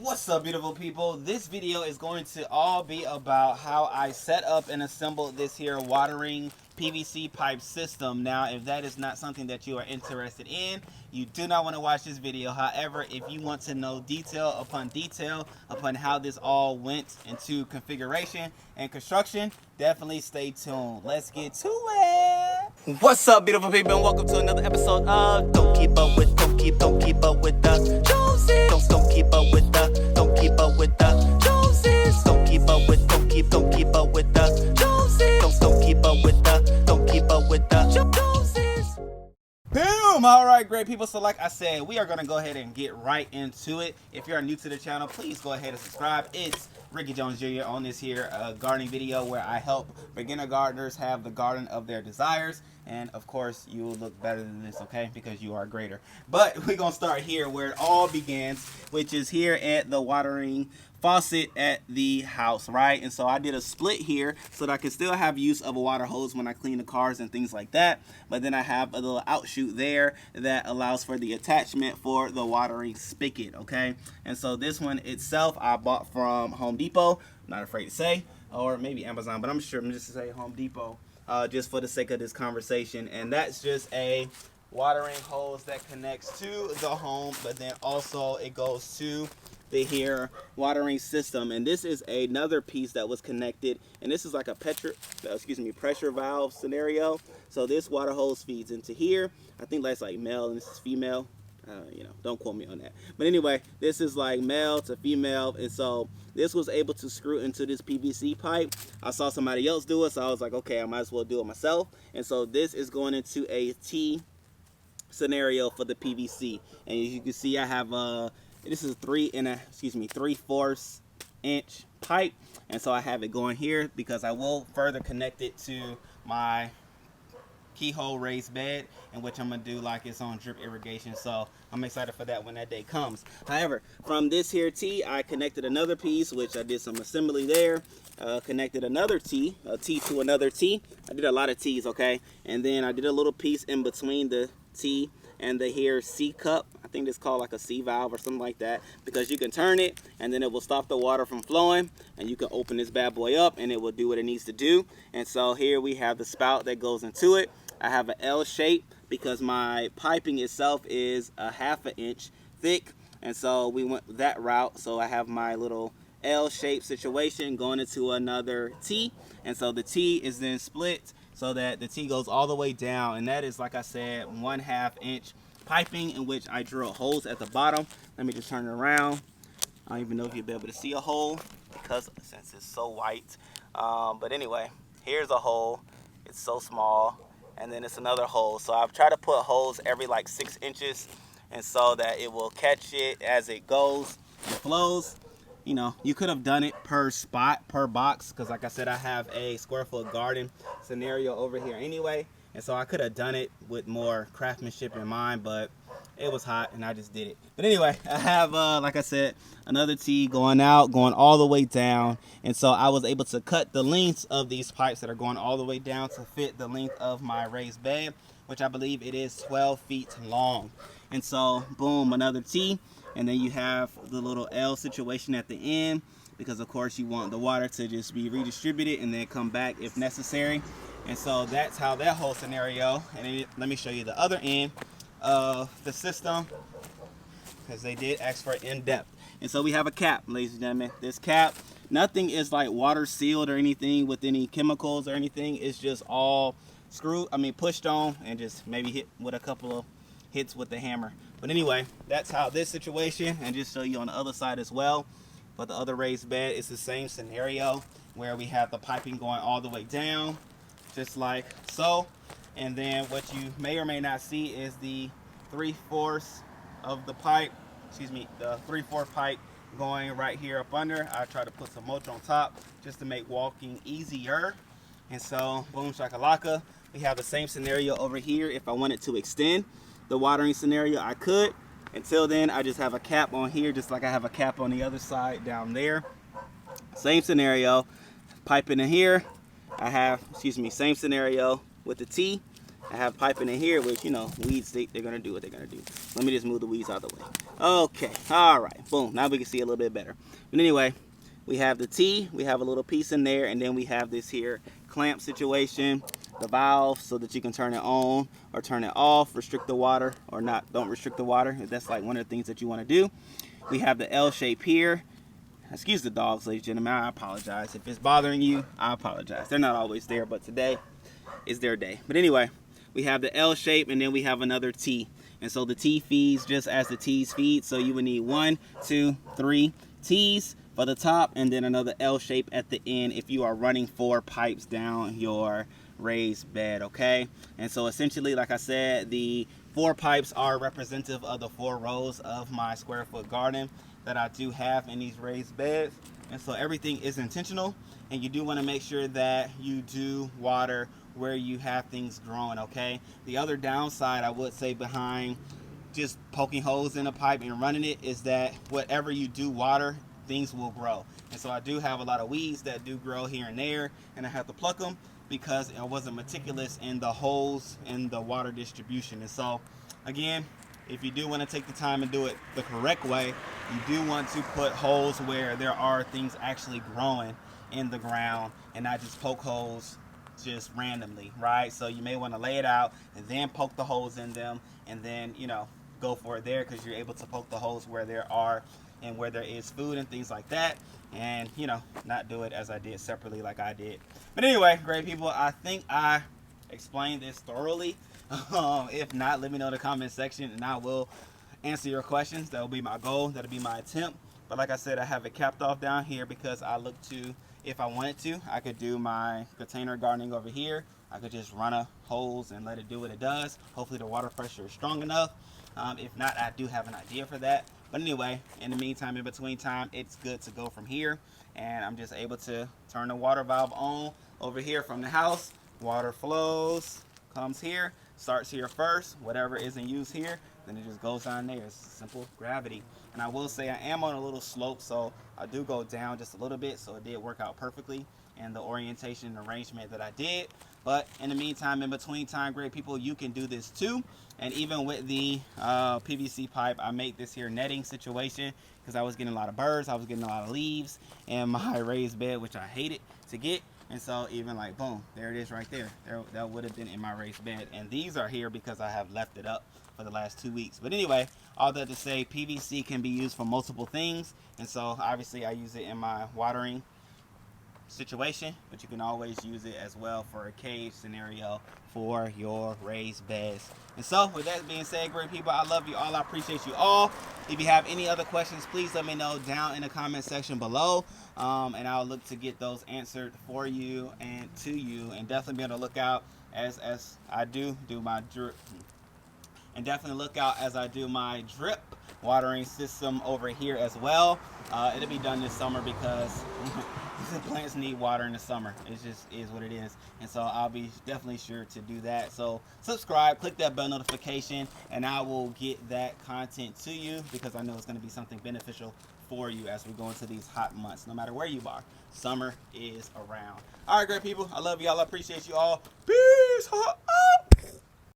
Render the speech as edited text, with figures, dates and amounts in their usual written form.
What's up, beautiful people? This video is going to all be about how I set up and assembled this here watering PVC pipe system. Now, if that is not something that you are interested in, you do not want to watch this video. However, if you want to know detail upon how this all went into configuration and construction, definitely stay tuned. Let's get to it. What's up, beautiful people, and welcome to another episode of Don't Keep Up With the Joneses. Don't keep up with the Joneses. Don't keep up with the Joneses. Don't keep up with the Joneses. Don't keep up with the Joneses. Boom! Alright, great people. So like I said, we are going to go ahead and get right into it. If you're new to the channel, please go ahead and subscribe. It's Ricky Jones Jr. on this here gardening video where I help beginner gardeners have the garden of their desires. And of course, you will look better than this, okay? Because you are greater. But we're going to start here where it all begins, which is here at the watering faucet at the house, right? And so I did a split here so that I can still have use of a water hose when I clean the cars and things like that. But then I have a little outshoot there that allows for the attachment for the watering spigot, okay? And so this one itself I bought from Home Depot, not afraid to say, or maybe Amazon, but I'm sure I'm just to say Home Depot. Just for the sake of this conversation. And that's just a watering hose that connects to the home, but then also it goes to the here watering system. And this is another piece that was connected, and this is like a pressure valve scenario. So this water hose feeds into here. I think that's like male and this is female. Don't quote me on that. But anyway, this is like male to female, and so this was able to screw into this PVC pipe. I saw somebody else do it, so I was like, okay, I might as well do it myself. And so this is going into a T scenario for the PVC. And as you can see, I have this is 3/4 inch pipe, and so I have it going here because I will further connect it to my keyhole raised bed, in which I'm gonna do like its own drip irrigation. So I'm excited for that when that day comes. However, from this here T, I connected another piece, which I did some assembly there. Connected another T, a T to another T. I did a lot of T's, okay? And then I did a little piece in between the T and the here C cup. I think it's called like a C valve or something like that, because you can turn it and then it will stop the water from flowing, and you can open this bad boy up and it will do what it needs to do. And so here we have the spout that goes into it. I have an L shape because my piping itself is a 1/2 inch thick, and so we went that route. So I have my little L shape situation going into another T, and so the T is then split so that the T goes all the way down, and that is, like I said, 1/2 inch piping in which I drill holes at the bottom. Let me just turn it around. I don't even know if you'll be able to see a hole since it's so white. But anyway, here's a hole. It's so small. And then it's another hole. So I've tried to put holes every like 6 inches, and so that it will catch it as it goes and flows. You know, you could have done it per spot, per box, because like I said, I have a square foot garden scenario over here anyway. And so I could have done it with more craftsmanship in mind, but it was hot and I just did it. But anyway, I have, like I said, another T going out, going all the way down. And so I was able to cut the lengths of these pipes that are going all the way down to fit the length of my raised bed, which I believe it is 12 feet long. And so, boom, another T. And then you have the little L situation at the end, because of course you want the water to just be redistributed and then come back if necessary. And so that's how that whole scenario. And then let me show you the other end of the system, because they did ask for in-depth. And so we have a cap, ladies and gentlemen. This cap, nothing is like water sealed or anything with any chemicals or anything. It's just all pushed on and just maybe hit with a couple of hits with the hammer. But anyway, that's how this situation, and just show you on the other side as well. But the other raised bed is the same scenario where we have the piping going all the way down, just like so. And then what you may or may not see is the 3/4 of the pipe, the 3/4 pipe going right here up under. I try to put some mulch on top just to make walking easier. And so, boom shakalaka. We have the same scenario over here. If I wanted to extend the watering scenario, I could. Until then, I just have a cap on here, just like I have a cap on the other side down there. Same scenario, piping in here. I have, same scenario with the T. I have piping in here, which, you know, weeds, they're going to do what they're going to do. Let me just move the weeds out of the way. Okay, all right, boom. Now we can see a little bit better. But anyway, we have the T, we have a little piece in there, and then we have this here clamp situation, the valve, so that you can turn it on or turn it off, restrict the water or not, don't restrict the water. That's like one of the things that you want to do. We have the L shape here. Excuse the dogs, ladies and gentlemen, I apologize. If it's bothering you, I apologize. They're not always there, but today is their day. But anyway, we have the L shape, and then we have another T. And so the T feeds just as the T's feed. So you would need 1, 2, 3 T's for the top, and then another L shape at the end if you are running 4 pipes down your raised bed, okay? And so essentially, like I said, the 4 pipes are representative of the 4 rows of my square foot garden that I do have in these raised beds. And so everything is intentional, and you do want to make sure that you do water where you have things growing, okay? The other downside I would say behind just poking holes in a pipe and running it is that whatever you do water, things will grow. And so I do have a lot of weeds that do grow here and there, and I have to pluck them because I wasn't meticulous in the holes and the water distribution. And so again, if you do want to take the time and do it the correct way, you do want to put holes where there are things actually growing in the ground and not just poke holes just randomly, right? So you may want to lay it out and then poke the holes in them, and then, you know, go for it there, because you're able to poke the holes where there are and where there is food and things like that, and, you know, not do it as I did separately like I did. But anyway, great people, I think I explained this thoroughly. If not, let me know in the comment section and I will answer your questions. That will be my goal, that'll be my attempt. But like I said, I have it capped off down here because I look to, if I wanted to, I could do my container gardening over here. I could just run a hose and let it do what it does. Hopefully the water pressure is strong enough. If not, I do have an idea for that. But anyway, in the meantime, in between time, it's good to go from here. And I'm just able to turn the water valve on over here from the house. Water flows, comes here, starts here first. Whatever is in use here, then it just goes down there. It's simple gravity. And I will say I am on a little slope, so I do go down just a little bit, so it did work out perfectly in the orientation and arrangement that I did. But in the meantime, in between time, great people, you can do this too. And even with the PVC pipe, I made this here netting situation because I was getting a lot of birds, I was getting a lot of leaves in my raised bed, which I hated to get. And so even like, boom, there it is right there. That would have been in my raised bed. And these are here because I have left it up for the last 2 weeks. But anyway, all that to say, PVC can be used for multiple things. And so obviously I use it in my watering situation, but you can always use it as well for a cage scenario for your raised beds. And so with that being said, great people, I love you all, I appreciate you all. If you have any other questions, please let me know down in the comment section below, and I'll look to get those answered for you and to you. And definitely be on the lookout as I do my drip, and definitely look out as I do my drip watering system over here as well. It'll be done this summer because the plants need water in the summer. It just is what it is. And so I'll be definitely sure to do that. So subscribe, click that bell notification, and I will get that content to you because I know it's going to be something beneficial for you as we go into these hot months. No matter where you are, summer is around. All right, great people, I love y'all, I appreciate you all. Peace.